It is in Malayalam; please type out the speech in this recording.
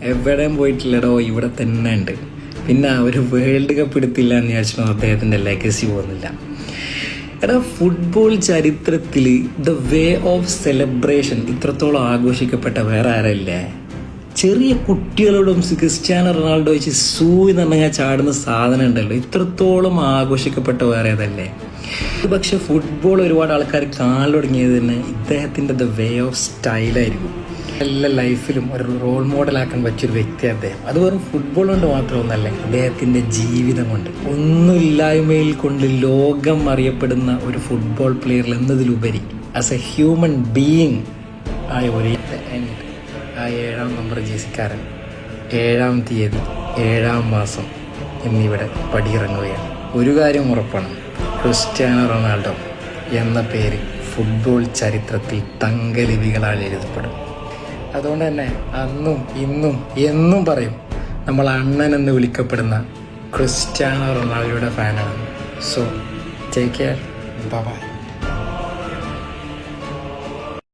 എവിടെയും പോയിട്ടില്ലടോ, ഇവിടെ തന്നെ ഉണ്ട്. പിന്നെ ഒരു വേൾഡ് കപ്പ് എടുത്തില്ല എന്ന് വിചാരിച്ചോ അദ്ദേഹത്തിൻ്റെ ലെഗസി പോകുന്നില്ല. എടാ, ഫുട്ബോൾ ചരിത്രത്തിൽ ദ വേ ഓഫ് സെലിബ്രേഷൻ ഇത്രത്തോളം ആഘോഷിക്കപ്പെട്ട വേറെ ആരല്ലേ? ചെറിയ കുട്ടികളോടും ക്രിസ്ത്യാനോ റൊണാൾഡോ വെച്ച് എന്ന് പറഞ്ഞാൽ ചാടുന്ന സാധനം ഉണ്ടല്ലോ, ഇത്രത്തോളം ആഘോഷിക്കപ്പെട്ട വേറെ ഏതല്ലേ? പക്ഷെ ഫുട്ബോൾ ഒരുപാട് ആൾക്കാർ കാണാൻ തുടങ്ങിയത് തന്നെ ഇദ്ദേഹത്തിൻ്റെ ദ വേ ഓഫ് സ്റ്റൈലായിരിക്കും. എല്ലാ ലൈഫിലും ഒരു റോൾ മോഡലാക്കാൻ പറ്റിയൊരു വ്യക്തിയാണ് അദ്ദേഹം. അത് വെറും ഫുട്ബോൾ കൊണ്ട് മാത്രമൊന്നല്ല, അദ്ദേഹത്തിൻ്റെ ജീവിതം കൊണ്ട്, ഒന്നുമില്ലായ്മയിൽ കൊണ്ട് ലോകം അറിയപ്പെടുന്ന ഒരു ഫുട്ബോൾ പ്ലെയർ എന്നതിലുപരി ആസ് എ ഹ്യൂമൻ ബീയിങ് ആയ ഒരു ആ 7-ാം നമ്പർ ജേസിക്കാരൻ 7-ാം തീയതി 7-ാം മാസം എന്നിവിടെ പടിയിറങ്ങുകയാണ്. ഒരു കാര്യം ഉറപ്പാണ്, ക്രിസ്ത്യാനോ റൊണാൾഡോ എന്ന പേര് ഫുട്ബോൾ ചരിത്രത്തിൽ തങ്കലിപികളാൽ എഴുതപ്പെടും. അതുകൊണ്ട് തന്നെ അന്നും ഇന്നും എന്നും പറയും, നമ്മൾ അണ്ണൻ എന്ന് വിളിക്കപ്പെടുന്ന ക്രിസ്ത്യാനോ റൊണാൾഡോയുടെ ഫാനാണ്. So take care, by.